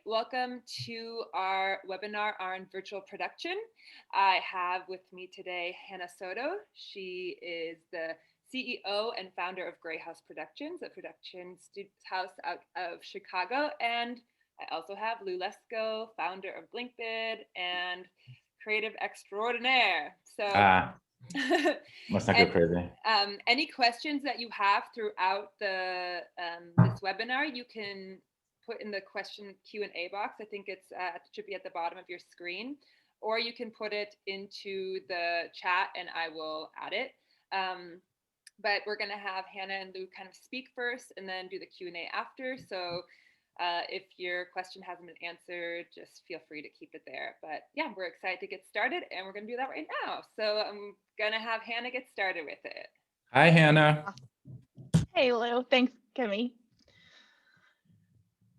Welcome to our webinar on virtual production. I have with me today Hannah Soto. She is the CEO and founder of Grey House Productions, a production house out of Chicago. And I also have Lou Lesko, founder of BlinkBid and creative extraordinaire. Must not go crazy. Any questions that you have throughout the this webinar, you can put in the question Q&A box. I think it should be at the bottom of your screen, or you can put it into the chat and I will add it. But we're going to have Hannah and Lou kind of speak first and then do the Q&A after. So if your question hasn't been answered, just feel free to keep it there. But yeah, we're excited to get started and we're going to do that right now. So I'm going to have Hannah get started with it. Hi, Hannah. Hey, Lou. Thanks, Kimmy.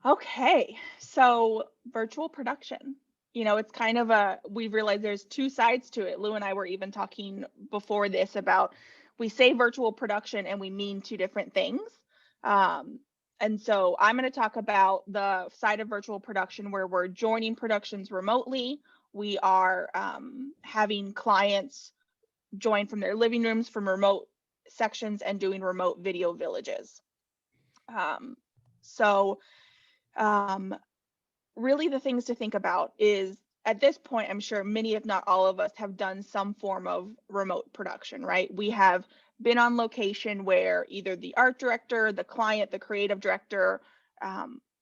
Okay, so virtual production. It's kind of we've realized there's two sides to it. Lou and I were even talking before this about, we say virtual production and we mean two different things. And so I'm going to talk about the side of virtual production where we're joining productions remotely. We are having clients join from their living rooms, from remote sections, and doing remote video villages. Really the things to think about is, at this point, I'm sure many, if not all of us, have done some form of remote production, right? We have been on location where either the art director, the client, the creative director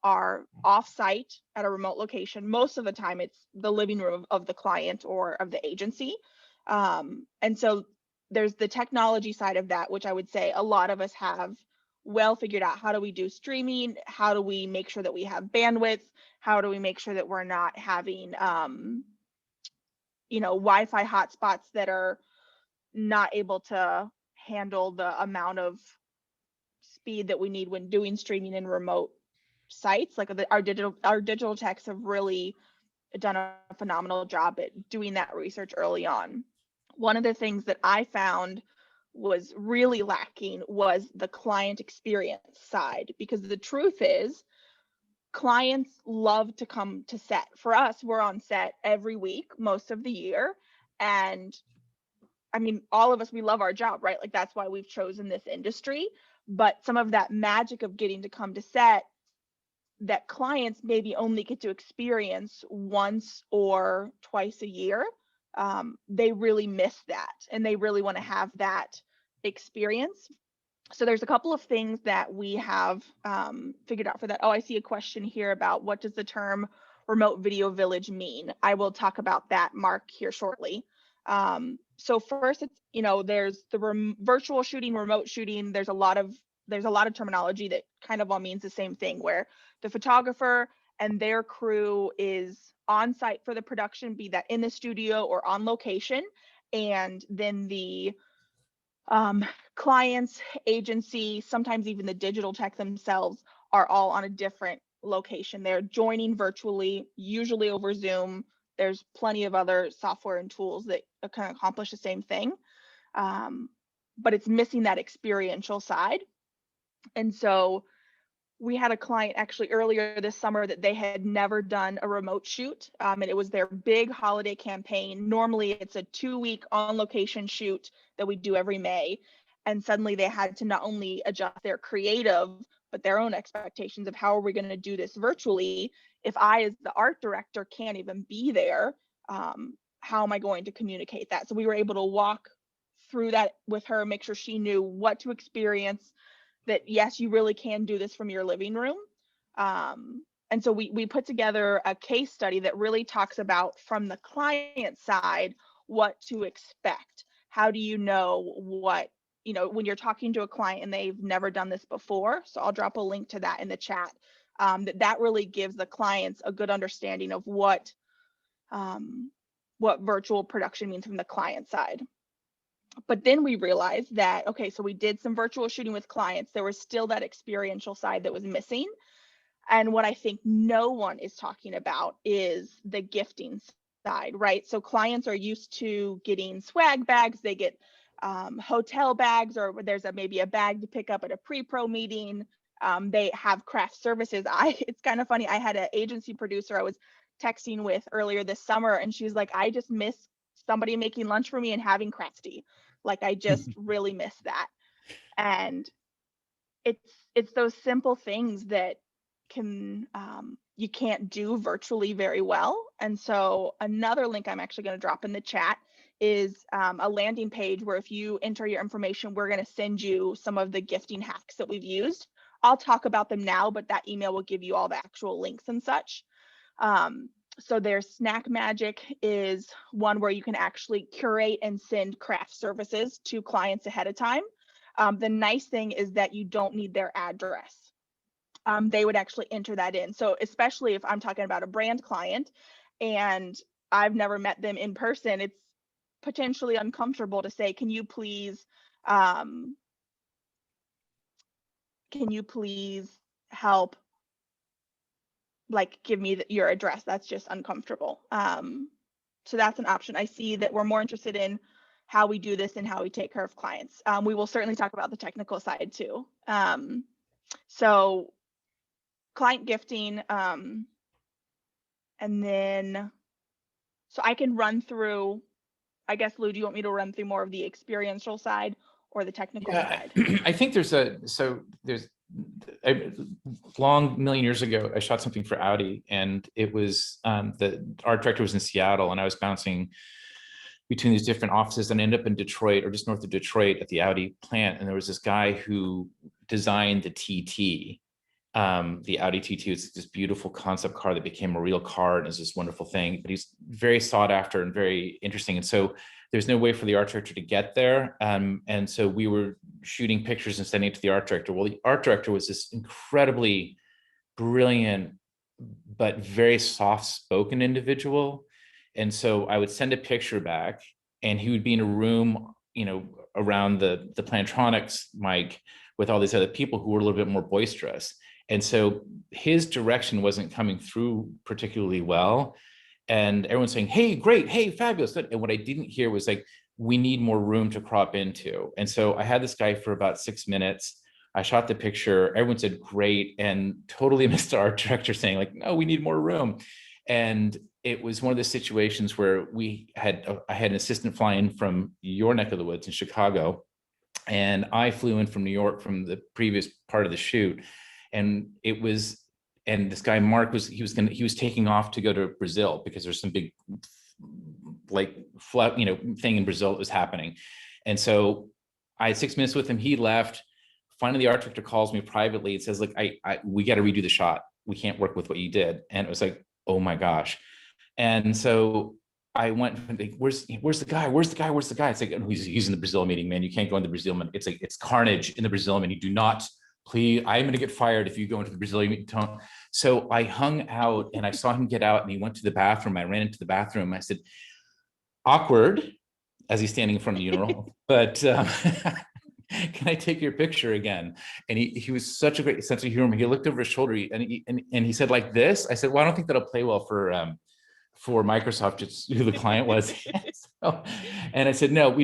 are off-site at a remote location. Most of the time it's the living room of the client or of the agency. And so there's the technology side of that, which I would say a lot of us have well figured out. How do we do streaming? How do we make sure that we have bandwidth? How do we make sure that we're not having, Wi-Fi hotspots that are not able to handle the amount of speed that we need when doing streaming in remote sites? Like our digital techs have really done a phenomenal job at doing that research early on. One of the things that I found was really lacking was the client experience side, because the truth is clients love to come to set. For us, we're on set every week, most of the year. And I mean, all of us, we love our job, right? Like that's why we've chosen this industry. But some of that magic of getting to come to set that clients maybe only get to experience once or twice a year, they really miss that and they really want to have that experience. So there's a couple of things that we have figured out for that. Oh, I see a question here about what does the term remote video village mean? I will talk about that, Mark, here shortly. So first, it's, there's the virtual shooting, remote shooting. There's a lot of terminology that kind of all means the same thing, where the photographer and their crew is on site for the production, be that in the studio or on location, and then the clients, agency, sometimes even the digital tech themselves are all on a different location. They're joining virtually, usually over Zoom. There's plenty of other software and tools that can accomplish the same thing, but it's missing that experiential side. And so we had a client actually earlier this summer that they had never done a remote shoot, and it was their big holiday campaign. Normally it's a 2-week on location shoot that we do every May. And suddenly they had to not only adjust their creative, but their own expectations of how are we going to do this virtually? If I, as the art director, can't even be there, how am I going to communicate that? So we were able to walk through that with her, make sure she knew what to experience, that yes, you really can do this from your living room. And so we put together a case study that really talks about, from the client side, what to expect. How do you know what, when you're talking to a client and they've never done this before? So I'll drop a link to that in the chat. That really gives the clients a good understanding of what virtual production means from the client side. But then we realized that, okay, so we did some virtual shooting with clients. There was still that experiential side that was missing. And what I think no one is talking about is the gifting side, right? So clients are used to getting swag bags. They get hotel bags, or there's maybe a bag to pick up at a pre-pro meeting. They have craft services. It's kind of funny. I had an agency producer I was texting with earlier this summer, and she's like, I just miss somebody making lunch for me and having crafty. Like, I just really miss that. And it's those simple things that can you can't do virtually very well. And so another link I'm actually going to drop in the chat is a landing page where if you enter your information, we're going to send you some of the gifting hacks that we've used. I'll talk about them now, but that email will give you all the actual links and such. So there's Snack Magic is one where you can actually curate and send craft services to clients ahead of time. The nice thing is that you don't need their address. They would actually enter that in. So especially if I'm talking about a brand client and I've never met them in person, it's potentially uncomfortable to say, can you please help, like, give me your address? That's just uncomfortable. So that's an option. I see that we're more interested in how we do this and how we take care of clients. We will certainly talk about the technical side too. So client gifting, and then, so I can run through, I guess, Lou, do you want me to run through more of the experiential side or the technical side? I think there's a long million years ago, I shot something for Audi, and it was the art director was in Seattle, and I was bouncing between these different offices, and I ended up in Detroit, or just north of Detroit, at the Audi plant. And there was this guy who designed the TT. The Audi TT was this beautiful concept car that became a real car, and is this wonderful thing, but he's very sought after and very interesting. And so there's no way for the art director to get there. And so we were shooting pictures and sending it to the art director. Well, the art director was this incredibly brilliant, but very soft-spoken individual. And so I would send a picture back, and he would be in a room, around the Plantronics mic with all these other people who were a little bit more boisterous. And so his direction wasn't coming through particularly well. And everyone's saying, hey, great, hey, fabulous. And what I didn't hear was like, we need more room to crop into. And so I had this guy for about 6 minutes. I shot the picture. Everyone said, great. And totally missed the art director saying like, no, we need more room. And it was one of the situations where I had an assistant fly in from your neck of the woods in Chicago. And I flew in from New York from the previous part of the shoot. And this guy, Mark, he was taking off to go to Brazil because there's some big thing in Brazil that was happening. And so I had 6 minutes with him. He left. Finally, the art director calls me privately and says, like, we got to redo the shot. We can't work with what you did. And it was like, oh my gosh. And so I went, where's the guy? Where's the guy? Where's the guy? It's like, he's in the Brazil meeting, man. You can't go in the Brazil meeting. It's like, it's carnage in the Brazil meeting. Do not, please, I'm going to get fired if you go into the Brazilian meeting. So I hung out, and I saw him get out, and he went to the bathroom. I ran into the bathroom. I said, awkward, as he's standing in front of the urinal, but can I take your picture again? And he was such a great sense of humor. He looked over his shoulder, and he said, like this. I said, well, I don't think that'll play well for Microsoft, just who the client was. And I said, no, we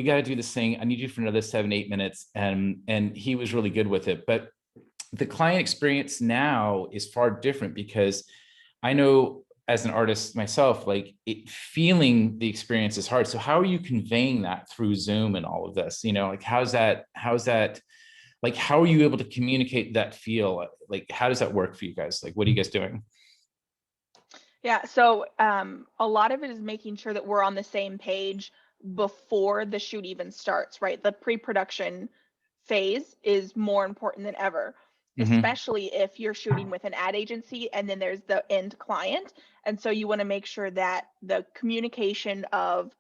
got to do this thing. I need you for another 7-8 minutes. And he was really good with it. But the client experience now is far different, because I know as an artist myself, like, feeling the experience is hard. So how are you conveying that through Zoom and all of this? Like, how's that, like, how are you able to communicate that feel? Like, how does that work for you guys? Like, what are you guys doing? Yeah, so a lot of it is making sure that we're on the same page before the shoot even starts, right? The pre-production phase is more important than ever, especially if you're shooting with an ad agency and then there's the end client. And so you want to make sure that the communication of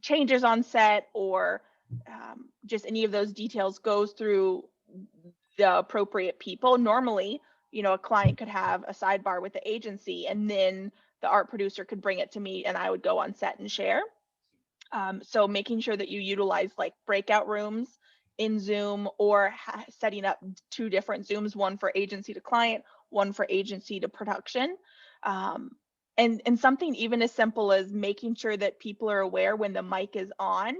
changes on set or just any of those details goes through the appropriate people. Normally, a client could have a sidebar with the agency, and then the art producer could bring it to me and I would go on set and share. So making sure that you utilize like breakout rooms in Zoom, or setting up 2 different Zooms, one for agency to client, one for agency to production. And something even as simple as making sure that people are aware when the mic is on.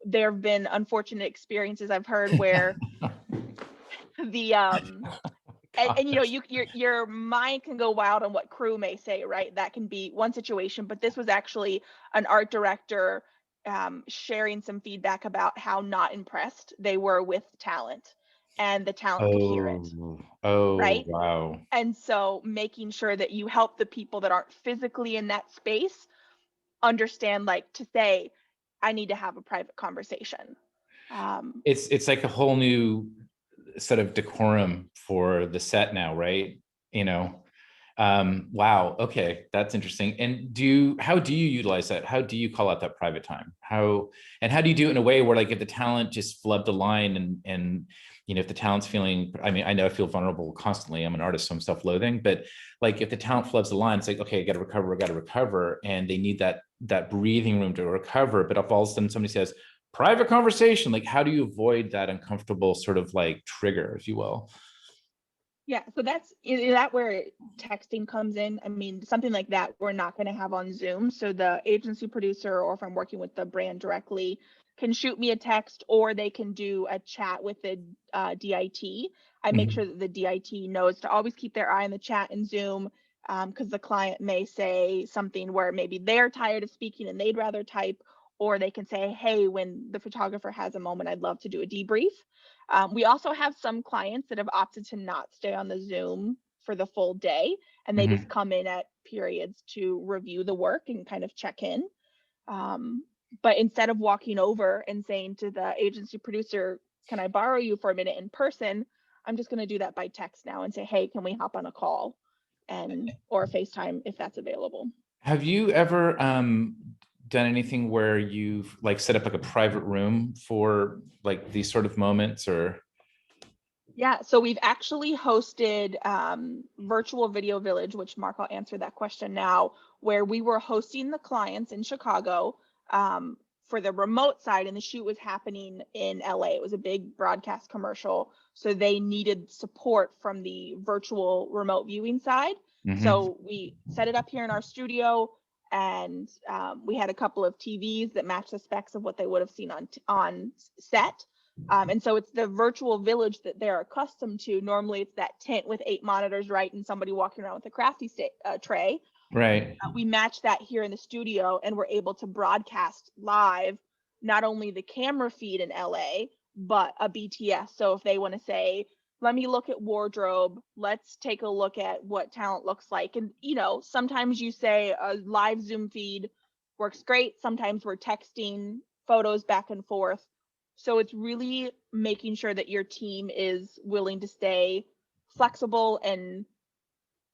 There have been unfortunate experiences I've heard where the and you know, your mind can go wild on what crew may say, right? That can be one situation, but this was actually an art director sharing some feedback about how not impressed they were with talent, and the talent could hear it, Oh, right? wow. And so making sure that you help the people that aren't physically in that space understand, like, to say, I need to have a private conversation. It's like a whole new set of decorum for the set now, right? You know, wow. Okay, that's interesting. And how do you utilize that? How do you call out that private time? How do you do it in a way where, like, if the talent just flubbed a line and you know, if the talent's feeling, I mean, I know I feel vulnerable constantly. I'm an artist, so I'm self-loathing, but like if the talent flubs the line, it's like, okay, I got to recover, and they need that breathing room to recover. But if all of a sudden somebody says private conversation, like, how do you avoid that uncomfortable sort of like trigger, if you will? Yeah, so that's is that where texting comes in. I mean, something like that we're not going to have on Zoom. So the agency producer, or if I'm working with the brand directly, can shoot me a text, or they can do a chat with the DIT. I make sure that the DIT knows to always keep their eye on the chat in Zoom, because the client may say something where maybe they're tired of speaking and they'd rather type, or they can say, hey, when the photographer has a moment, I'd love to do a debrief. We also have some clients that have opted to not stay on the Zoom for the full day, and they just come in at periods to review the work and kind of check in. But instead of walking over and saying to the agency producer, can I borrow you for a minute in person? I'm just going to do that by text now and say, hey, can we hop on a call or FaceTime if that's available. Have you ever done anything where you've like set up like a private room for like these sort of moments, or? Yeah, so we've actually hosted Virtual Video Village, which, Mark, I'll answer that question now, where we were hosting the clients in Chicago for the remote side, and the shoot was happening in LA. It was a big broadcast commercial, so they needed support from the virtual remote viewing side. So we set it up here in our studio, and we had a couple of TVs that matched the specs of what they would have seen on set. And so it's the virtual village that they're accustomed to. Normally it's that tent with 8 monitors, right, and somebody walking around with a crafty tray. Right. We match that here in the studio, and we're able to broadcast live not only the camera feed in LA, but a BTS. So if they want to say, let me look at wardrobe, let's take a look at what talent looks like. And, you know, sometimes you say a live Zoom feed works great. Sometimes we're texting photos back and forth. So it's really making sure that your team is willing to stay flexible and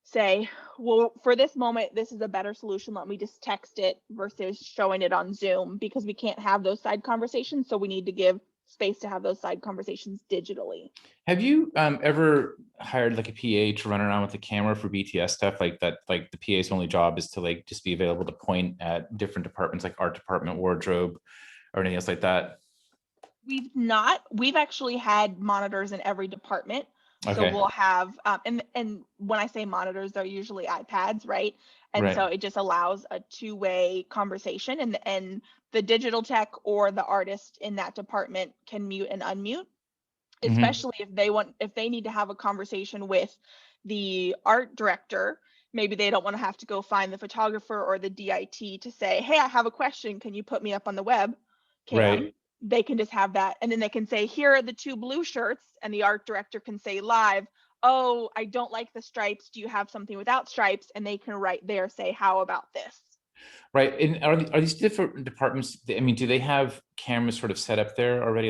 say, well, for this moment, this is a better solution. Let me just text it versus showing it on Zoom, because we can't have those side conversations. So we need to give space to have those side conversations digitally. Have you ever hired like a PA to run around with the camera for BTS stuff like that? Like the PA's only job is to like just be available to point at different departments, like art department, wardrobe, or anything else like that? We've not. We've actually had monitors in every department. So Okay. we'll have, and when I say monitors, they're usually iPads, right? And Right. so it just allows a two-way conversation, and the digital tech or the artist in that department can mute and unmute, especially if they need to have a conversation with the art director. Maybe they don't want to have to go find the photographer or the DIT to say, hey, I have a question. Can you put me up on the web cam? Right. They can just have that. And then they can say, here are the 2 blue shirts. And the art director can say live, oh, I don't like the stripes. Do you have something without stripes? And they can right there say, how about this? Right. And are these different departments? I mean, do they have cameras sort of set up there already,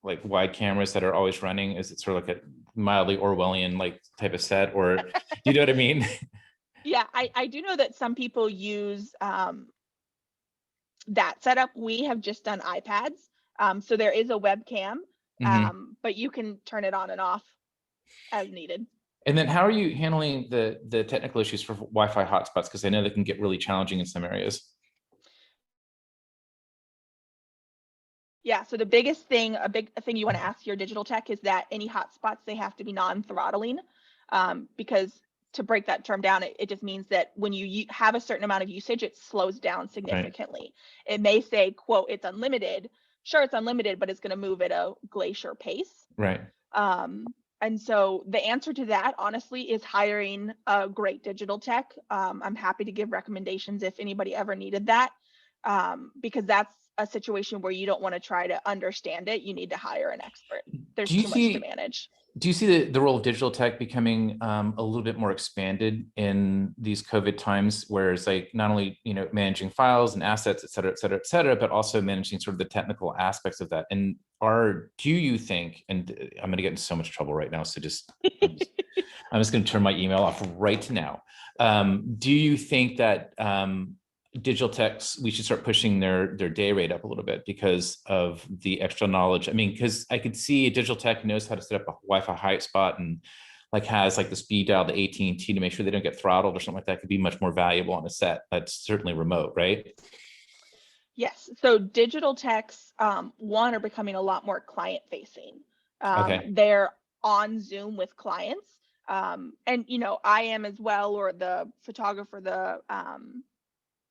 like wide cameras that are always running? Is it sort of like a mildly Orwellian like type of set, or do you know what I mean? Yeah, I do know that some people use that setup. We have just done iPads. So there is a webcam, but you can turn it on and off as needed. And then how are you handling the technical issues for Wi-Fi hotspots? Because I know they can get really challenging in some areas. Yeah, so the biggest thing, a big thing you want to ask your digital tech is that any hotspots, they have to be non-throttling, because to break that term down, it just means that when you have a certain amount of usage, it slows down significantly. Right. It may say, quote, it's unlimited. Sure, it's unlimited, but it's going to move at a glacier pace. Right. And so the answer to that, honestly, is hiring a great digital tech. I'm happy to give recommendations if anybody ever needed that, because that's a situation where you don't want to try to understand it. You need to hire an expert. There's too much to manage. Do you see the role of digital tech becoming a little bit more expanded in these COVID times, where it's like not only, you know, managing files and assets, et cetera, but also managing sort of the technical aspects of that? And do you think, and I'm going to get in so much trouble right now, so I'm just going to turn my email off right now. Do you think that digital techs, we should start pushing their day rate up a little bit because of the extra knowledge? I mean, because I could see a digital tech knows how to set up a Wi-Fi hotspot and like has like the speed dial to AT&T to make sure they don't get throttled or something like that, could be much more valuable on a set that's certainly remote, right? Yes. So digital techs, one, are becoming a lot more client facing. Okay. They're on Zoom with clients. And, you know, I am as well, or the photographer,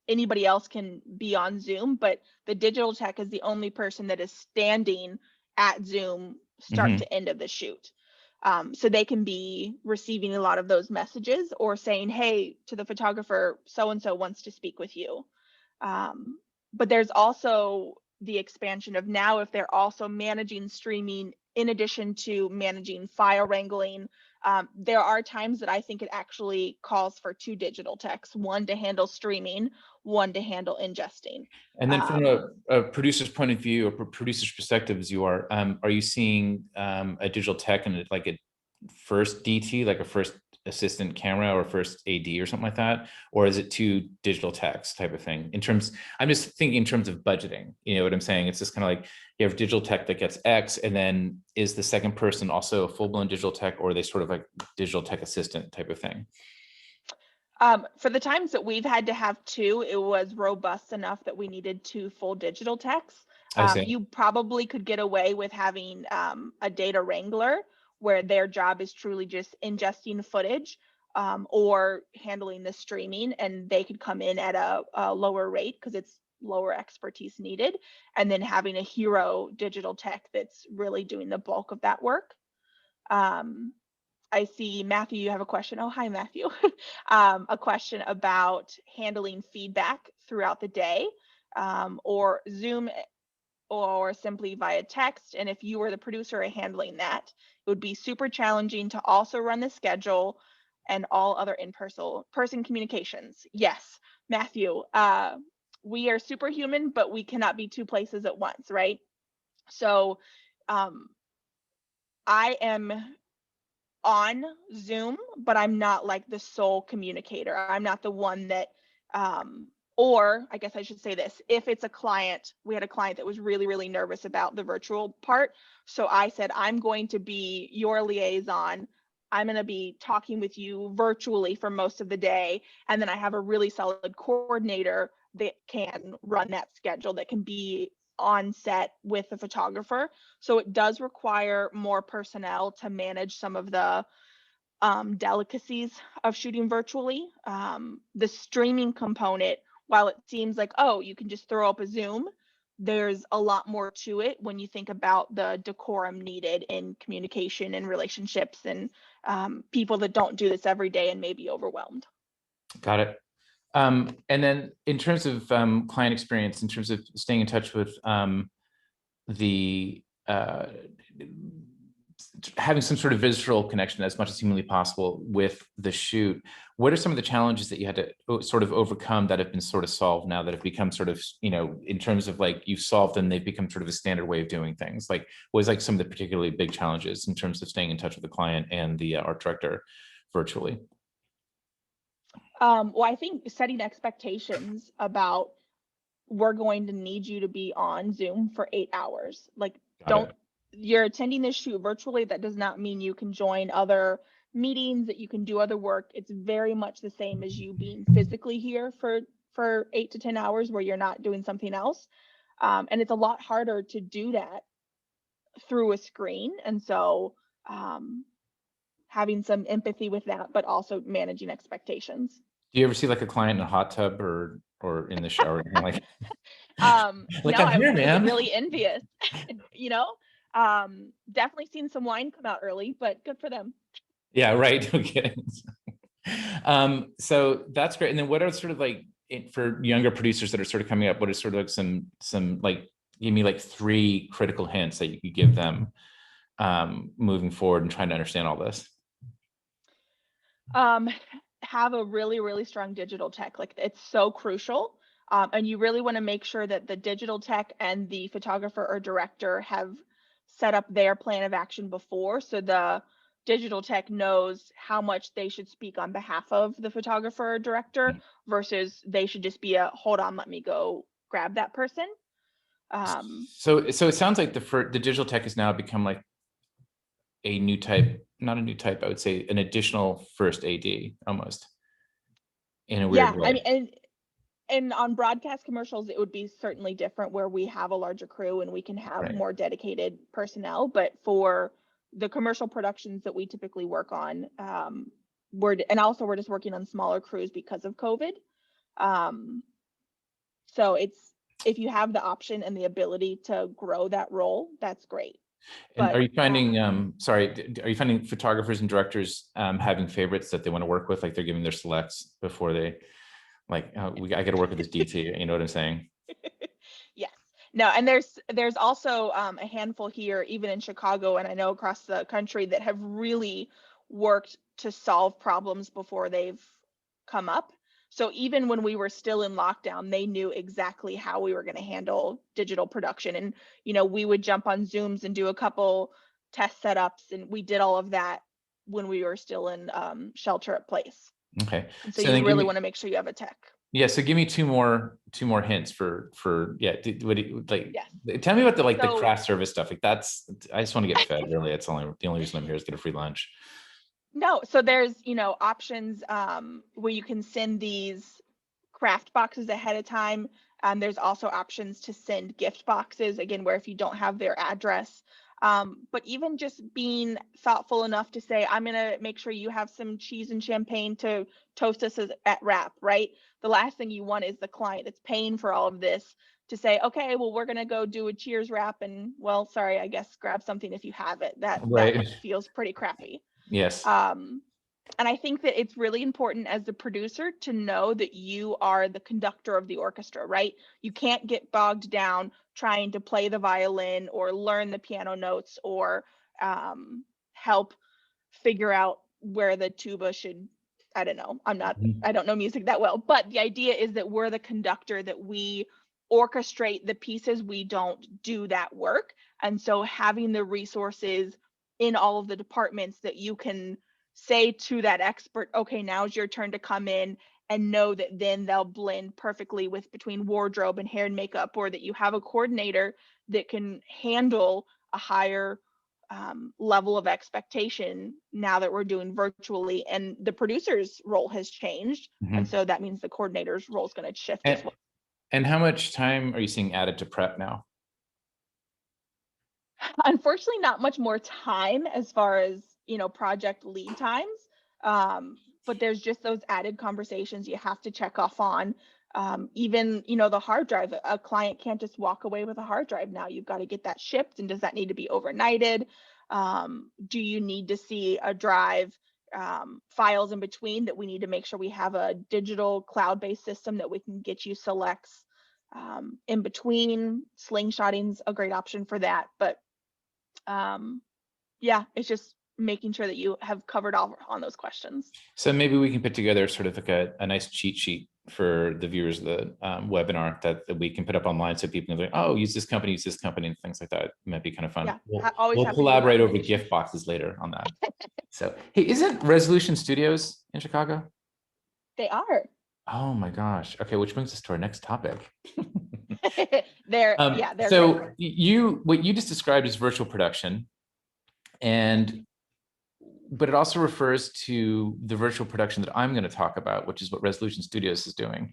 anybody else can be on Zoom, but the digital tech is the only person that is standing at Zoom start to end of the shoot. So they can be receiving a lot of those messages or saying, hey, to the photographer, so-and-so wants to speak with you. But there's also the expansion of now, if they're also managing streaming in addition to managing file wrangling, there are times that I think it actually calls for two digital techs, one to handle streaming, one to handle ingesting. And then from a producer's point of view, or producer's perspective, as you are you seeing a digital tech and like a first DT, like a first assistant camera or first AD or something like that? Or is it two digital techs type of thing? In terms, I'm just thinking in terms of budgeting, you know what I'm saying? It's just kind of like you have digital tech that gets X, and then is the second person also a full-blown digital tech, or are they sort of like digital tech assistant type of thing? For the times that we've had to have two, it was robust enough that we needed two full digital techs. You probably could get away with having a data wrangler where their job is truly just ingesting footage or handling the streaming, and they could come in at a lower rate because it's lower expertise needed, and then having a hero digital tech that's really doing the bulk of that work. I see Matthew, you have a question. Oh, hi, Matthew. A question about handling feedback throughout the day, or Zoom, or simply via text. And if you were the producer handling that, it would be super challenging to also run the schedule and all other in-person communications. Yes, Matthew, we are superhuman, but we cannot be two places at once, right? So I am on Zoom, but I'm not like the sole communicator. I'm not the one that, or I guess I should say this, if it's a client, we had a client that was really, really nervous about the virtual part. So I said, I'm going to be your liaison. I'm going to be talking with you virtually for most of the day. And then I have a really solid coordinator that can run that schedule, that can be on set with the photographer. So it does require more personnel to manage some of the delicacies of shooting virtually. The streaming component, while it seems like, oh, you can just throw up a Zoom, there's a lot more to it when you think about the decorum needed in communication and relationships, and people that don't do this every day and may be overwhelmed. Got it. And then in terms of client experience, in terms of staying in touch with having some sort of visceral connection as much as humanly possible with the shoot, what are some of the challenges that you had to sort of overcome that have been sort of solved now, that have become sort of, you know, in terms of like you've solved them, they've become sort of a standard way of doing things? Like, what was like some of the particularly big challenges in terms of staying in touch with the client and the art director virtually? Well, I think setting expectations about, we're going to need you to be on Zoom for 8 hours. Like, you're attending this shoot virtually. That does not mean you can join other meetings, that you can do other work. It's very much the same as you being physically here for 8 to 10 hours where you're not doing something else. And it's a lot harder to do that through a screen. And so having some empathy with that, but also managing expectations. Do you ever see like a client in a hot tub or in the shower? Like, like, no, I'm here, man. Really envious, you know? Definitely seen some wine come out early, but good for them. Yeah, right. Okay. So that's great. And then what are sort of like for younger producers that are sort of coming up, what are sort of like some like, give me like 3 critical hints that you could give them moving forward and trying to understand all this? Have a really, really strong digital tech. Like it's so crucial. And you really want to make sure that the digital tech and the photographer or director have set up their plan of action before. So the digital tech knows how much they should speak on behalf of the photographer or director versus they should just be a, hold on, let me go grab that person. So it sounds like the digital tech has now become like a new type, not a new type, I would say an additional first AD almost in a weird way. I mean, and on broadcast commercials, it would be certainly different where we have a larger crew and we can have more dedicated personnel. But for the commercial productions that we typically work on, we're just working on smaller crews because of COVID. So if you have the option and the ability to grow that role, that's great. And but are you finding, are you finding photographers and directors having favorites that they want to work with, like they're giving their selects before they, like, I got to work with this DT, you know what I'm saying? Yes. No, and there's also a handful here, even in Chicago, and I know across the country, that have really worked to solve problems before they've come up. So even when we were still in lockdown, they knew exactly how we were going to handle digital production. And, we would jump on Zooms and do a couple test setups, and we did all of that when we were still in shelter at place. Okay. And so you really want to make sure you have a tech. Yeah. So give me two more hints for yeah. Tell me about the craft service stuff. Like I just want to get fed. Really, it's the only reason I'm here is get a free lunch. No, so there's options where you can send these craft boxes ahead of time. There's also options to send gift boxes, again, where if you don't have their address. But even just being thoughtful enough to say, I'm gonna make sure you have some cheese and champagne to toast us at wrap, right? The last thing you want is the client that's paying for all of this to say, okay, well, we're gonna go do a cheers wrap, and well, sorry, I guess grab something if you have it. That feels pretty crappy. Yes. And I think that it's really important as the producer to know that you are the conductor of the orchestra, right? You can't get bogged down trying to play the violin or learn the piano notes or help figure out where the tuba should, I don't know. I don't know music that well, but the idea is that we're the conductor, that we orchestrate the pieces. We don't do that work. And so having the resources in all of the departments that you can say to that expert, okay, now's your turn to come in, and know that then they'll blend perfectly with between wardrobe and hair and makeup, or that you have a coordinator that can handle a higher level of expectation now that we're doing virtually, and the producer's role has changed. And so that means the coordinator's role is going to shift as well. And how much time are you seeing added to prep now? Unfortunately, not much more time as far as project lead times, but there's just those added conversations you have to check off on. Even the hard drive, a client can't just walk away with a hard drive now. You've got to get that shipped, and does that need to be overnighted? Do you need to see a drive, files in between that we need to make sure we have a digital cloud-based system that we can get you selects in between? Slingshotting's a great option for that, but yeah, it's just making sure that you have covered all on those questions. So maybe we can put together sort of like a nice cheat sheet for the viewers of the webinar that we can put up online, so people can be like, oh, use this company, and things like that. It might be kind of fun. Yeah, we'll collaborate over gift boxes later on that. So, hey, isn't Resolution Studios in Chicago? They are. Oh my gosh. Okay, which brings us to our next topic. They're so great. what you just described is virtual production, but it also refers to the virtual production that I'm going to talk about, which is what Resolution Studios is doing.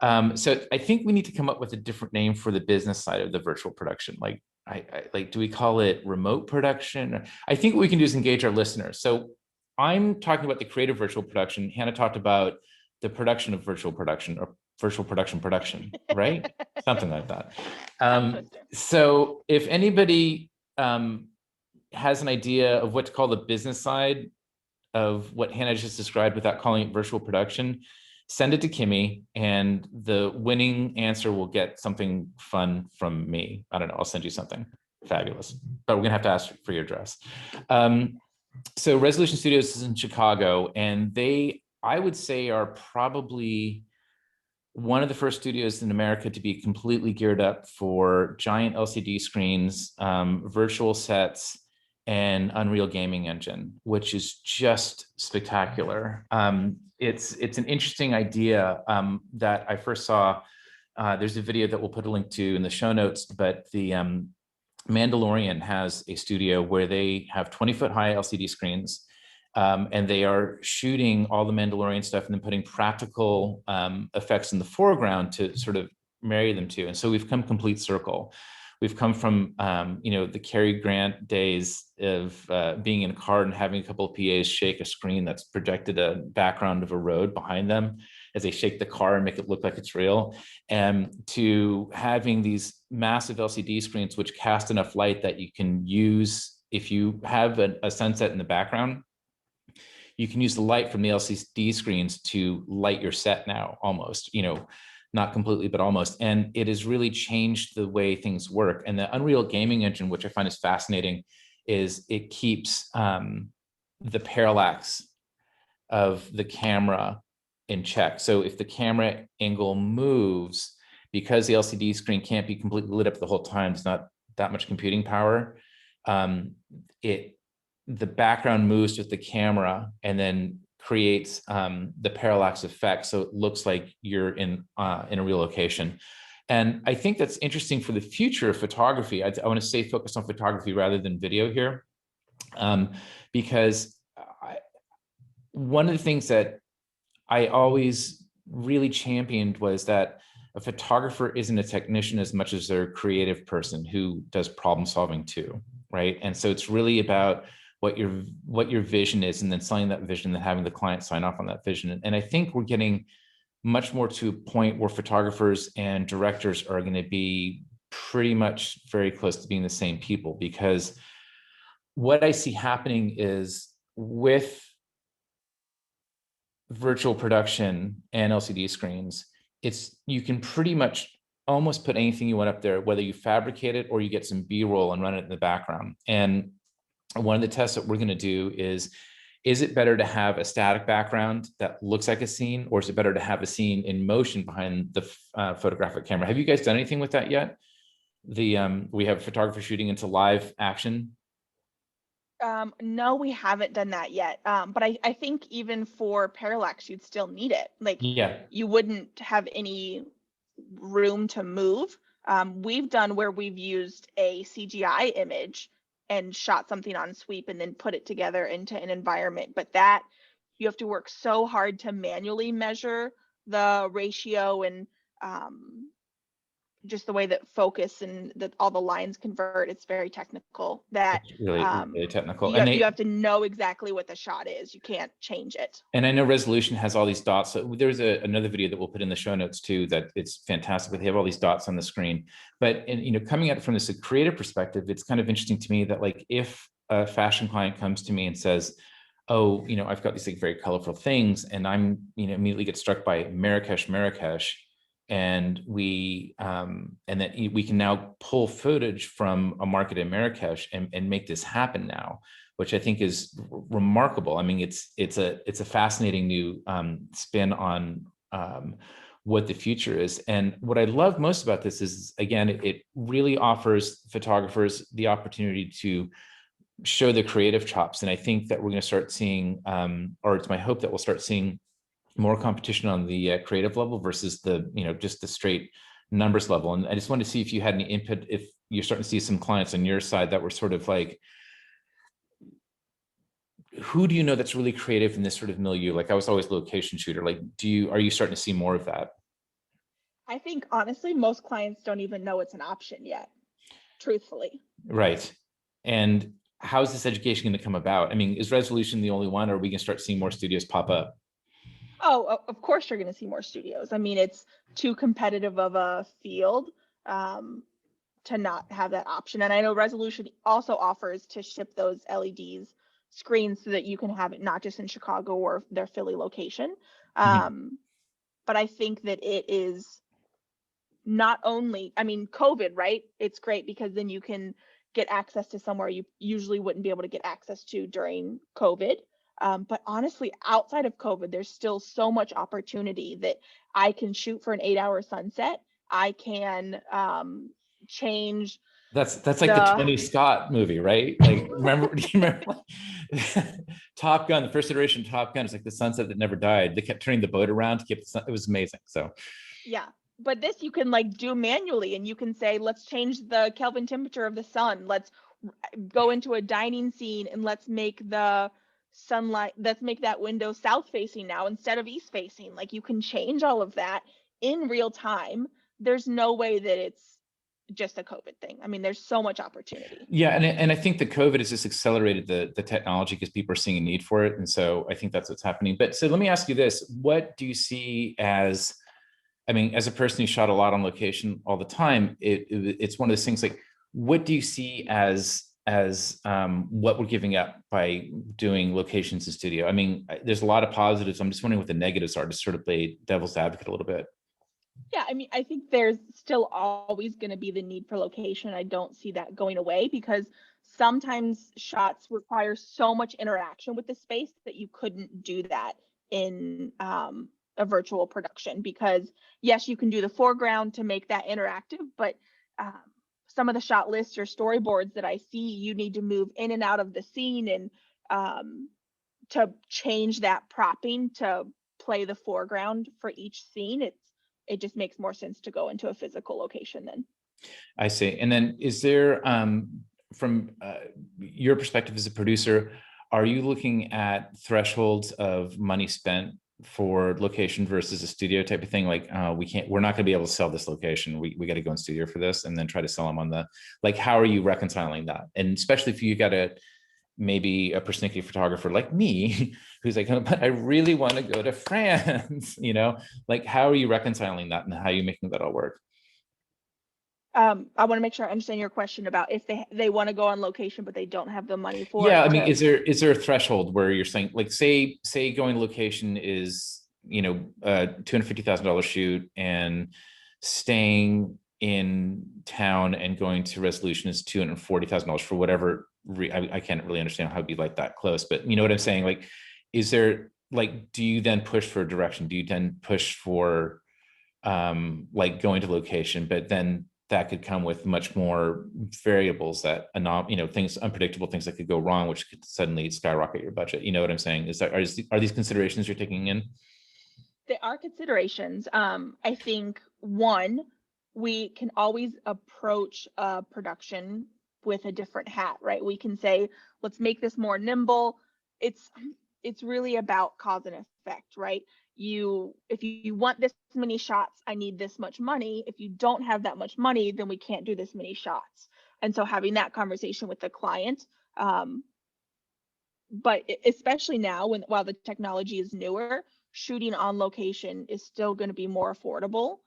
So I think we need to come up with a different name for the business side of the virtual production. Like, do we call it remote production? I think what we can do is engage our listeners. So I'm talking about the creative virtual production. Hannah talked about the production of virtual production, or virtual production, right? Something like that. So if anybody has an idea of what to call the business side of what Hannah just described without calling it virtual production, send it to Kimmy, and the winning answer will get something fun from me. I don't know, I'll send you something fabulous, but we're gonna have to ask for your address. So Resolution Studios is in Chicago, and they, I would say, are probably one of the first studios in America to be completely geared up for giant LCD screens, virtual sets, and Unreal Gaming Engine, which is just spectacular. It's an interesting idea that I first saw. There's a video that we'll put a link to in the show notes, but the Mandalorian has a studio where they have 20-foot high LCD screens, and they are shooting all the Mandalorian stuff and then putting practical effects in the foreground to sort of marry them to. And so we've come complete circle. We've come from, the Cary Grant days of being in a car and having a couple of PAs shake a screen that's projected a background of a road behind them as they shake the car and make it look like it's real, and to having these massive LCD screens which cast enough light that you can use, if you have a sunset in the background, you can use the light from the LCD screens to light your set now, almost, not completely, but almost. And it has really changed the way things work. And the Unreal Gaming Engine, which I find is fascinating, is it keeps the parallax of the camera in check. So if the camera angle moves, because the LCD screen can't be completely lit up the whole time, it's not that much computing power, the background moves with the camera and then creates the parallax effect, so it looks like you're in a real location. And I think that's interesting for the future of photography. I want to stay focused on photography rather than video here, because one of the things that I always really championed was that a photographer isn't a technician as much as they're a creative person who does problem solving too, right? And so it's really about what your vision is, and then selling that vision, and having the client sign off on that vision. And I think we're getting much more to a point where photographers and directors are going to be pretty much very close to being the same people, because what I see happening is with virtual production and LCD screens, you can pretty much almost put anything you want up there, whether you fabricate it or you get some B-roll and run it in the background. And one of the tests that we're going to do is it better to have a static background that looks like a scene, or is it better to have a scene in motion behind the photographic camera? Have you guys done anything with that yet? We have photographer shooting into live action. No, we haven't done that yet. But I think even for Parallax, you'd still need it. Like, yeah, you wouldn't have any room to move. We've done where we've used a CGI image and shot something on sweep and then put it together into an environment. But that, you have to work so hard to manually measure the ratio and just the way that focus and that all the lines convert. It's very technical. That it's really technical. You have to know exactly what the shot is. You can't change it. And I know Resolution has all these dots. So there's another video that we'll put in the show notes too, that it's fantastic. They have all these dots on the screen. But coming at it from this creative perspective, it's kind of interesting to me that, like, if a fashion client comes to me and says, oh, I've got these like very colorful things, and I'm immediately get struck by Marrakesh, and we that we can now pull footage from a market in Marrakesh and make this happen now, which I think is remarkable. I mean, it's a fascinating new spin on what the future is. And what I love most about this is, again, it really offers photographers the opportunity to show the creative chops. And I think that we're going to start seeing, or it's my hope that we'll start seeing more competition on the creative level versus the, just the straight numbers level. And I just wanted to see if you had any input, if you're starting to see some clients on your side that were sort of like, who do you know that's really creative in this sort of milieu? Like, I was always a location shooter. Like, are you starting to see more of that? I think honestly, most clients don't even know it's an option yet, truthfully. Right. And how is this education going to come about? I mean, is Resolution the only one, or are we going to start seeing more studios pop up? Oh, of course you're going to see more studios. I mean, it's too competitive of a field. to not have that option. And I know Resolution also offers to ship those LEDs screens so that you can have it not just in Chicago or their Philly location. But I think that it is not only, I mean, COVID, right? It's great because then you can get access to somewhere you usually wouldn't be able to get access to during COVID. But honestly, outside of COVID, there's still so much opportunity that I can shoot for an 8-hour sunset. I can change. That's like the Tony Scott movie, right? Like, remember, do you remember Top Gun, the first iteration of Top Gun? It's like the sunset that never died. They kept turning the boat around to keep the sun. It was amazing. So yeah, but this you can like do manually, and you can say, let's change the Kelvin temperature of the sun. Let's go into a dining scene and let's make the sunlight, let's make that window south facing now instead of east facing. Like, you can change all of that in real time. There's no way that it's just a COVID thing. I mean, there's so much opportunity. Yeah, and I think the COVID has just accelerated the technology because people are seeing a need for it, and so I think that's what's happening. But so let me ask you this: what do you see as, I mean, as a person who shot a lot on location all the time, it's one of those things. Like, what do you see as what we're giving up by doing locations in studio? I mean, there's a lot of positives. I'm just wondering what the negatives are, to sort of play devil's advocate a little bit. Yeah, I mean, I think there's still always going to be the need for location. I don't see that going away because sometimes shots require so much interaction with the space that you couldn't do that in a virtual production. Because yes, you can do the foreground to make that interactive, but some of the shot lists or storyboards that I see, you need to move in and out of the scene and to change that propping to play the foreground for each scene. It just makes more sense to go into a physical location then. I see. And then is there, from your perspective as a producer, are you looking at thresholds of money spent for location versus a studio type of thing? Like, we're not going to be able to sell this location. We got to go in studio for this and then try to sell them on the, like, how are you reconciling that? And especially if you got to, maybe a persnickety photographer like me, who's like, oh, but I really want to go to France, you know, like, how are you reconciling that and how are you making that all work? I want to make sure I understand your question about if they want to go on location, but they don't have the money for it. Yeah, I mean, is there a threshold where you're saying, like, say going location is, you know, $250,000 shoot, and staying in town and going to Resolution is $240,000 for whatever. I can't really understand how it'd be like that close, but you know what I'm saying? Like, is there, like, do you then push for direction? Do you then push for like going to location, but then that could come with much more variables that, you know, things, unpredictable things that could go wrong, which could suddenly skyrocket your budget. You know what I'm saying? Are these considerations you're taking in? They are considerations. I think one, we can always approach a production with a different hat, right? We can say, let's make this more nimble. It's really about cause and effect, right? If you want this many shots, I need this much money. If you don't have that much money, then we can't do this many shots. And so having that conversation with the client, but especially now, while the technology is newer, shooting on location is still going to be more affordable,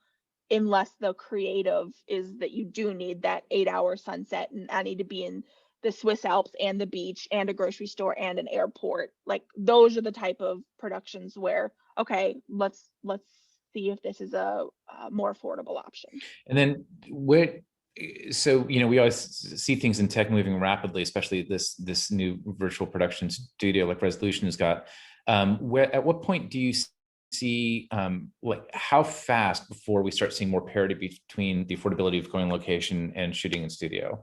unless the creative is that you do need that 8-hour sunset and I need to be in the Swiss Alps and the beach and a grocery store and an airport. Like, those are the type of productions where, okay, let's see if this is a more affordable option. And then so, you know, we always see things in tech moving rapidly, especially this new virtual production studio like Resolution has got. At what point do you see, like, how fast before we start seeing more parity between the affordability of going location and shooting in studio?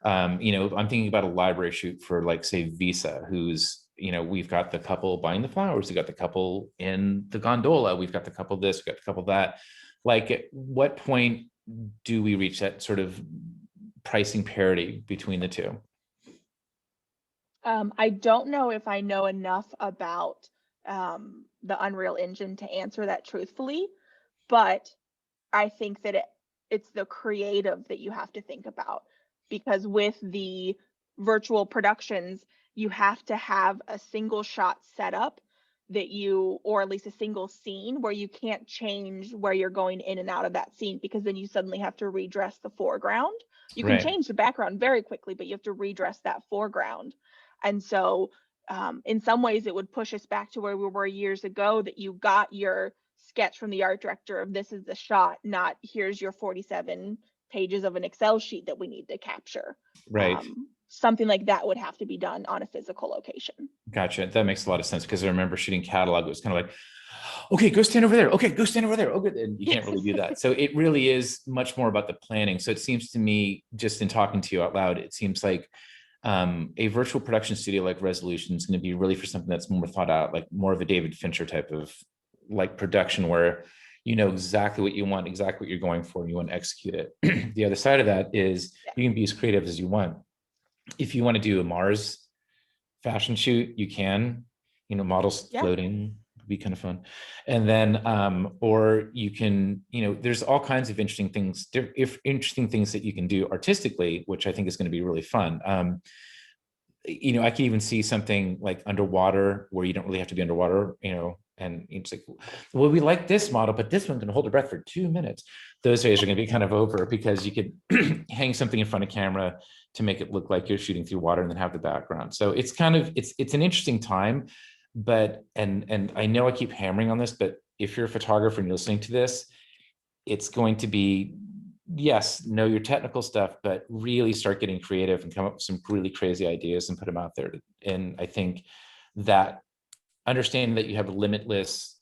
You know, I'm thinking about a library shoot for, like, say, Visa, who's, you know, we've got the couple buying the flowers, we've got the couple in the gondola, we've got the couple this, we've got the couple that. Like, at what point do we reach that sort of pricing parity between the two? I don't know if I know enough about the Unreal Engine to answer that truthfully, but I think that it's the creative that you have to think about, because with the virtual productions, you have to have a single shot setup that you, or at least a single scene where you can't change where you're going in and out of that scene, because then you suddenly have to redress the foreground. You can Right. change the background very quickly, but you have to redress that foreground. And so in some ways it would push us back to where we were years ago, that you got your sketch from the art director of this is the shot, not here's your 47 pages of an Excel sheet that we need to capture. Right. Something like that would have to be done on a physical location. Gotcha. That makes a lot of sense, because I remember shooting catalog. It was kind of like, okay, go stand over there. Okay, go stand over there. Okay, and you can't really do that. So it really is much more about the planning. So it seems to me, just in talking to you out loud, it seems like a virtual production studio like Resolution is going to be really for something that's more thought out, like more of a David Fincher type of like production, where you know exactly what you want, exactly what you're going for, and you want to execute it. The other side of that is you can be as creative as you want. If you want to do a Mars fashion shoot, you can, you know, models floating would be kind of fun. And then or you can, you know, there's all kinds of interesting things that you can do artistically, which I think is going to be really fun. You know, I could even see something like underwater where you don't really have to be underwater, you know, and it's like, well, we like this model, but this one's going to hold her breath for 2 minutes. Those days are going to be kind of over, because you could hang something in front of camera to make it look like you're shooting through water and then have the background. So it's kind of, it's an interesting time, but, and I know I keep hammering on this, but if you're a photographer and you're listening to this, it's going to be, yes, know your technical stuff, but really start getting creative and come up with some really crazy ideas and put them out there. And I think that understanding that you have a limitless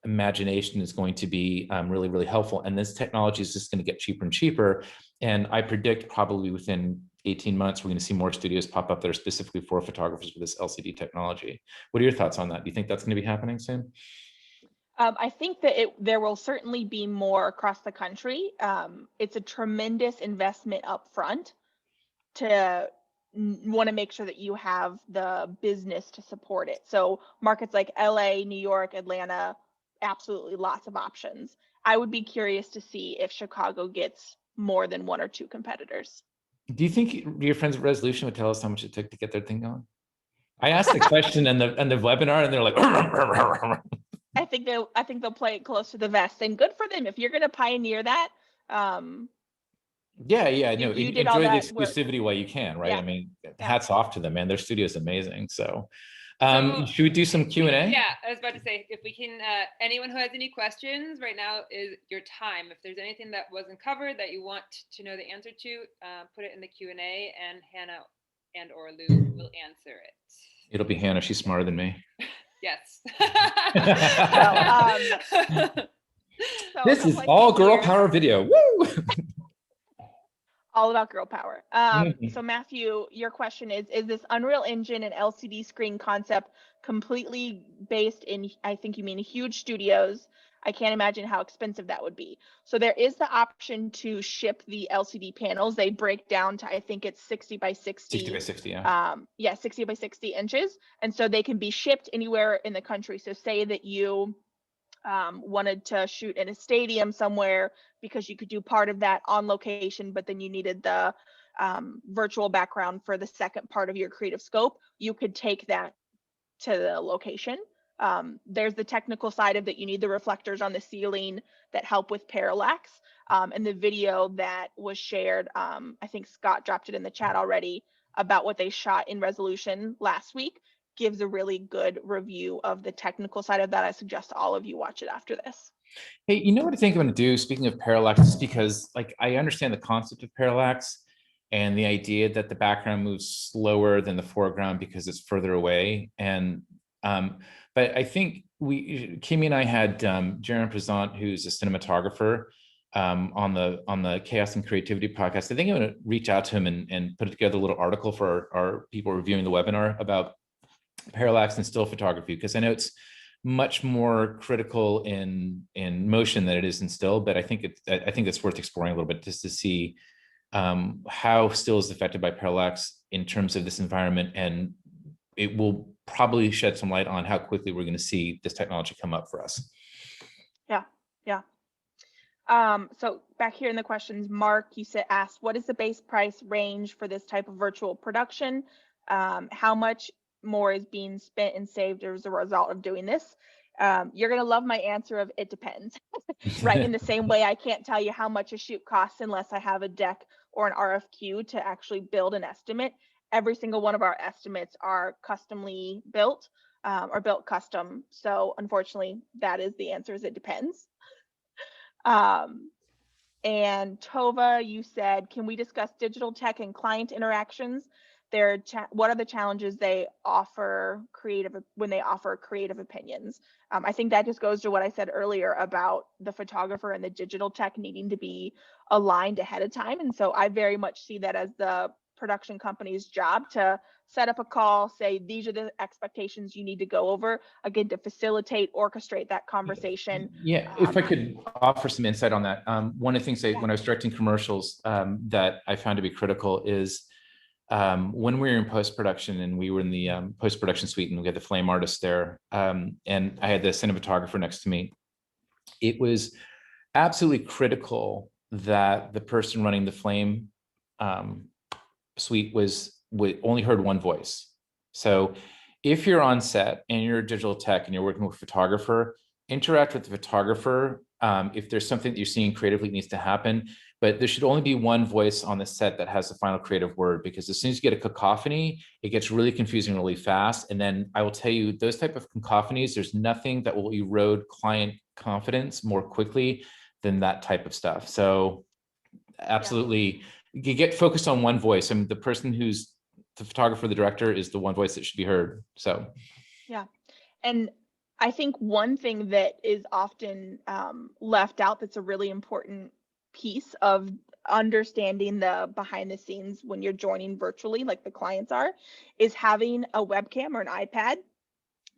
imagination is going to be really, really helpful. And this technology is just going to get cheaper and cheaper. And I predict probably within 18 months, we're going to see more studios pop up that are specifically for photographers with this LCD technology. What are your thoughts on that? Do you think that's going to be happening soon? I think that there will certainly be more across the country. It's a tremendous investment up front to want to make sure that you have the business to support it. So markets like LA, New York, Atlanta, absolutely lots of options. I would be curious to see if Chicago gets more than 1 or 2 competitors. Do you think your friends at Resolution would tell us how much it took to get their thing going? I asked the question in the webinar, and they're like, I think they'll play it close to the vest, and good for them. If you're going to pioneer that, yeah, no, you did all enjoy the that work. exclusivity while you can, right? Yeah. I mean, Yeah. hats off to them, man. Their studio is amazing. So, So, should we do some Q&A? Yeah, I was about to say, if we can, anyone who has any questions right now is your time. If there's anything that wasn't covered that you want to know the answer to, put it in the Q&A, and Hannah and or Lou will answer it. It'll be Hannah. She's smarter than me. Yes. So this is all girl power video. Woo! All about girl power. So Matthew, your question is this Unreal Engine and LCD screen concept completely based in, I think you mean huge studios? I can't imagine how expensive that would be. So there is the option to ship the LCD panels. They break down to, I think it's 60 by 60. 60 by 60, yeah. 60 by 60 inches. And so they can be shipped anywhere in the country. So say that you wanted to shoot in a stadium somewhere, because you could do part of that on location, but then you needed the virtual background for the second part of your creative scope, you could take that to the location. There's the technical side of that. You need the reflectors on the ceiling that help with parallax. And the video that was shared, I think Scott dropped it in the chat already, about what they shot in Resolution last week, gives a really good review of the technical side of that. I suggest all of you watch it after this. Hey, you know what I think I'm going to do? Speaking of parallax, is because like I understand the concept of parallax and the idea that the background moves slower than the foreground because it's further away. And but I think Kimmy and I had Jaron Prezant, who's a cinematographer, on the Chaos and Creativity podcast. I think I'm going to reach out to him and put together a little article for our people reviewing the webinar about parallax and still photography, because I know it's much more critical in motion than it is in still, but I think it's worth exploring a little bit just to see how still is affected by parallax in terms of this environment, and it will probably shed some light on how quickly we're going to see this technology come up for us. Yeah. So back here in the questions, Mark, you asked, what is the base price range for this type of virtual production? How much more is being spent and saved as a result of doing this? You're going to love my answer of it depends, right? In the same way, I can't tell you how much a shoot costs unless I have a deck or an RFQ to actually build an estimate. Every single one of our estimates are customly built or built custom. So unfortunately, that is the answer, is it depends. And Tova, you said, can we discuss digital tech and client interactions? What are the challenges they offer when they offer creative opinions? I think that just goes to what I said earlier about the photographer and the digital tech needing to be aligned ahead of time. And so I very much see that as the production company's job to set up a call, say, these are the expectations you need to go over, again, to facilitate, orchestrate that conversation. Yeah, if I could offer some insight on that. One of the things when I was directing commercials that I found to be critical is when we were in post-production and we were in the post-production suite and we had the flame artist there and I had the cinematographer next to me, it was absolutely critical that the person running the flame suite only heard one voice. So if you're on set and you're a digital tech and you're working with a photographer, interact with the photographer. If there's something that you're seeing creatively needs to happen, but there should only be one voice on the set that has the final creative word, because as soon as you get a cacophony, it gets really confusing really fast. And then I will tell you, those type of cacophonies, there's nothing that will erode client confidence more quickly than that type of stuff. So absolutely, you get focused on one voice. I mean, the person who's the photographer, the director, is the one voice that should be heard. So yeah. And I think one thing that is often left out that's a really important piece of understanding the behind the scenes when you're joining virtually, like the clients are, is having a webcam or an iPad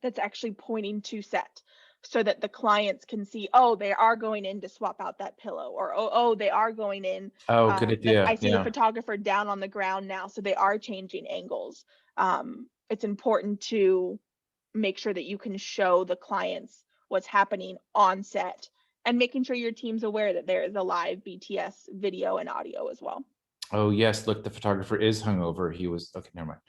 that's actually pointing to set, so that the clients can see, oh, they are going in to swap out that pillow, or oh, they are going in. Oh, good idea. I see the photographer down on the ground now, so they are changing angles. It's important to make sure that you can show the clients what's happening on set, and making sure your team's aware that there is a live BTS video and audio as well. Oh yes, look, the photographer is hungover. He was, okay, never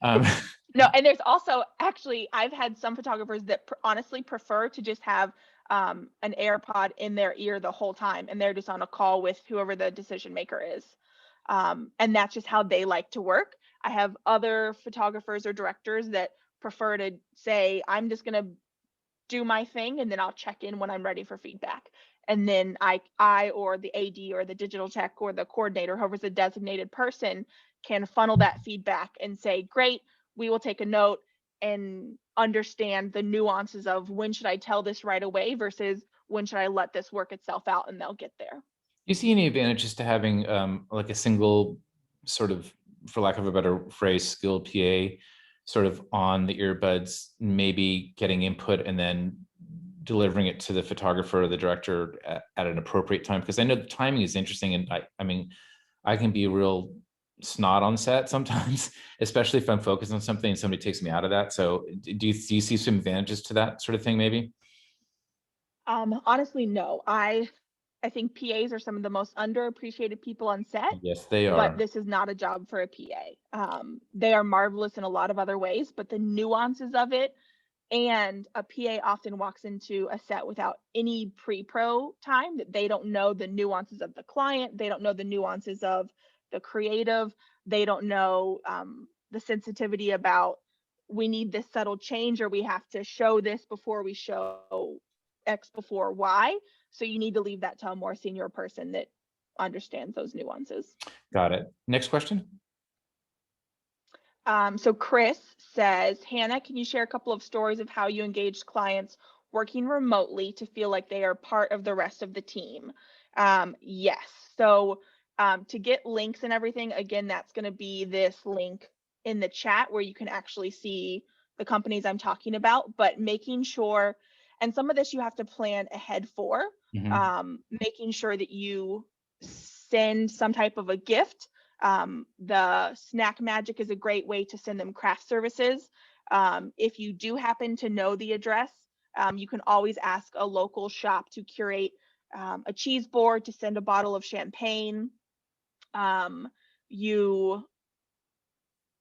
mind. No, and there's also, actually, I've had some photographers that honestly prefer to just have an AirPod in their ear the whole time, and they're just on a call with whoever the decision maker is. And that's just how they like to work. I have other photographers or directors that prefer to say, I'm just going to do my thing, and then I'll check in when I'm ready for feedback. And then I or the AD or the digital tech or the coordinator, whoever's a designated person, can funnel that feedback and say, great, we will take a note and understand the nuances of when should I tell this right away versus when should I let this work itself out, and they'll get there. You see any advantages to having like a single sort of, for lack of a better phrase, skilled PA sort of on the earbuds, maybe getting input and then delivering it to the photographer or the director at an appropriate time? Because I know the timing is interesting, and I mean, I can be a real snot on set sometimes, especially if I'm focused on something and somebody takes me out of that. So do you see some advantages to that sort of thing, maybe? Honestly, no. I think PAs are some of the most underappreciated people on set. Yes, they are. But this is not a job for a PA. They are marvelous in a lot of other ways, but the nuances of it, and a PA often walks into a set without any pre-pro time, that they don't know the nuances of the client. They don't know the nuances of the creative. They don't know the sensitivity about, we need this subtle change, or we have to show this before we show X before Y. So you need to leave that to a more senior person that understands those nuances. Got it. Next question. So Chris says, Hannah, can you share a couple of stories of how you engaged clients working remotely to feel like they are part of the rest of the team? Yes. So to get links and everything, again, that's going to be this link in the chat where you can actually see the companies I'm talking about, but making sure, and some of this you have to plan ahead for, making sure that you send some type of a gift. The Snack Magic is a great way to send them craft services. If you do happen to know the address, you can always ask a local shop to curate a cheese board, to send a bottle of champagne.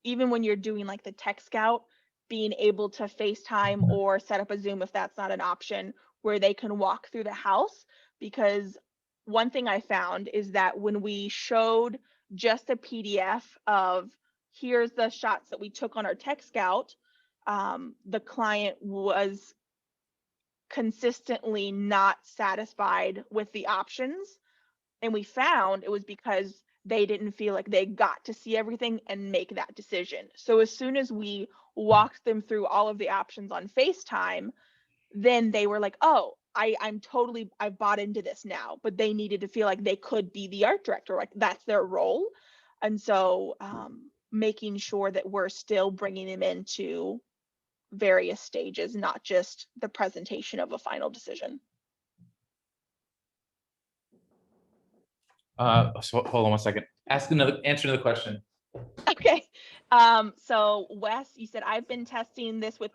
Even when you're doing like the Tech Scout, being able to FaceTime or set up a Zoom if that's not an option, where they can walk through the house. Because one thing I found is that when we showed just a PDF of here's the shots that we took on our Tech Scout, the client was consistently not satisfied with the options. And we found it was because they didn't feel like they got to see everything and make that decision. So as soon as we walked them through all of the options on FaceTime, then they were like, oh, I've bought into this now. But they needed to feel like they could be the art director, like that's their role. And so making sure that we're still bringing them into various stages, not just the presentation of a final decision. So hold on one second. Answer another question. Okay. So Wes, you said I've been testing this with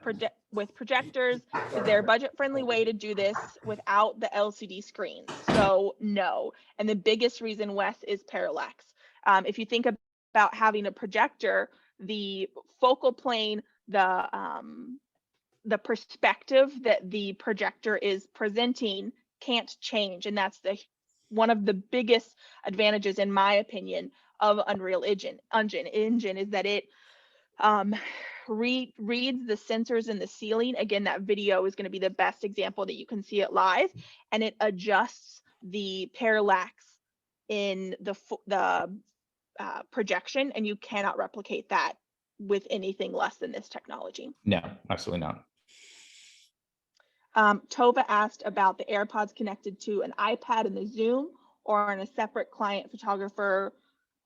projectors. Is there a budget-friendly way to do this without the LCD screens? So no. And the biggest reason, Wes, is Parallax. If you think about having a projector, the focal plane, the perspective that the projector is presenting can't change, and that's one of the biggest advantages, in my opinion, of Unreal Engine is that it reads the sensors in the ceiling. Again, that video is going to be the best example that you can see it live, and it adjusts the parallax in the projection, and you cannot replicate that with anything less than this technology. No, absolutely not. Tova asked about the AirPods connected to an iPad in the Zoom or on a separate client photographer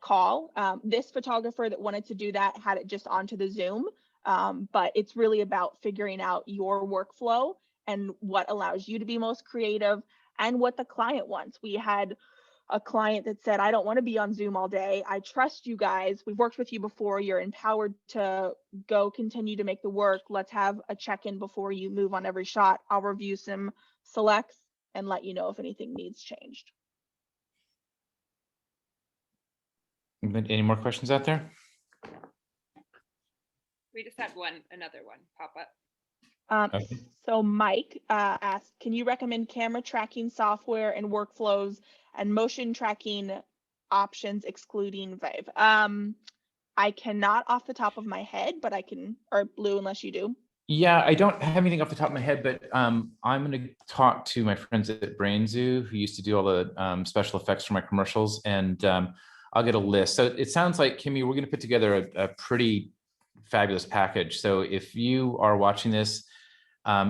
call. This photographer that wanted to do that had it just onto the Zoom, but it's really about figuring out your workflow and what allows you to be most creative and what the client wants. We had a client that said, I don't want to be on Zoom all day. I trust you guys. We've worked with you before. You're empowered to go continue to make the work. Let's have a check-in before you move on every shot. I'll review some selects and let you know if anything needs changed. Any more questions out there? We just had another one pop up. Okay. So Mike asked, can you recommend camera tracking software and workflows and motion tracking options excluding Vive? I cannot off the top of my head, but I can, or Lou, unless you do. Yeah, I don't have anything off the top of my head, but I'm going to talk to my friends at Brain Zoo who used to do all the special effects for my commercials, and I'll get a list. So it sounds like, Kimmy, we're going to put together a pretty fabulous package. So if you are watching this,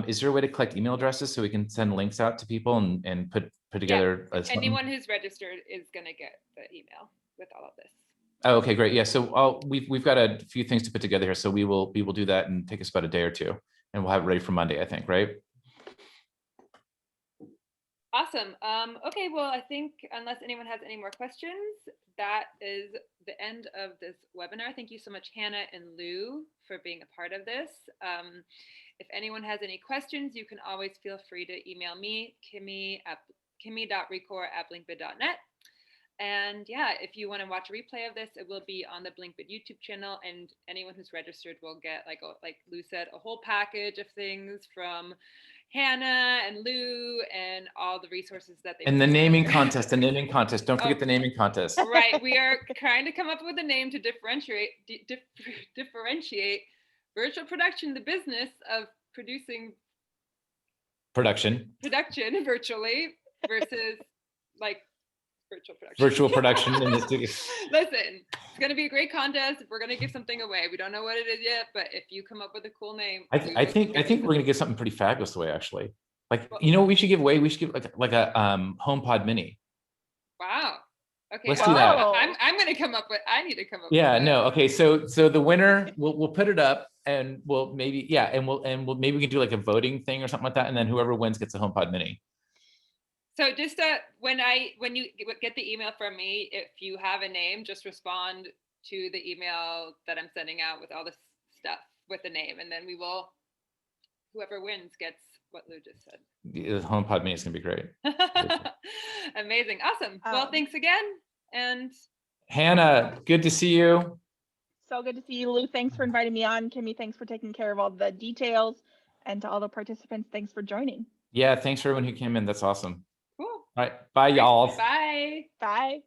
is there a way to collect email addresses so we can send links out to people and put together? Yeah, anyone who's registered is going to get the email with all of this. Oh, okay, great. Yeah, so we've got a few things to put together here, so we will do that and take us about a day or two, and we'll have it ready for Monday, I think, right? Awesome. Okay, well, I think unless anyone has any more questions, that is the end of this webinar. Thank you so much, Hannah and Lou, for being a part of this. If anyone has any questions, you can always feel free to email me, kimmy.recor@blinkbid.net. And yeah, if you want to watch a replay of this, it will be on the BlinkBid YouTube channel, and anyone who's registered will get, like Lou said, a whole package of things from Hannah and Lou and all the resources that they. And the naming contest, Don't forget the naming contest. Right, we are trying to come up with a name to differentiate virtual production, the business of producing production virtually versus like virtual production in this. Listen, it's going to be a great contest. We're going to give something away. We don't know what it is yet, but if you come up with a cool name, I think we're going to give something pretty fabulous away, actually. Like, you know what we should give away? We should give like a HomePod Mini. Wow. Okay. Let's do that. I'm going to come up with. I need to come up. Yeah. With No. Okay. So the winner, we'll put it up, and we'll maybe maybe we can do like a voting thing or something like that, and then whoever wins gets a HomePod Mini. So just when you get the email from me, if you have a name, just respond to the email that I'm sending out with all this stuff with the name, and then whoever wins gets what Lou just said. The HomePod Mini is going to be great. Amazing. Awesome. Well, thanks again. And Hannah, good to see you. So good to see you, Lou. Thanks for inviting me on. Kimmy, thanks for taking care of all the details. And to all the participants, thanks for joining. Yeah, thanks for everyone who came in. That's awesome. Cool. All right, bye, y'all. Bye. Bye.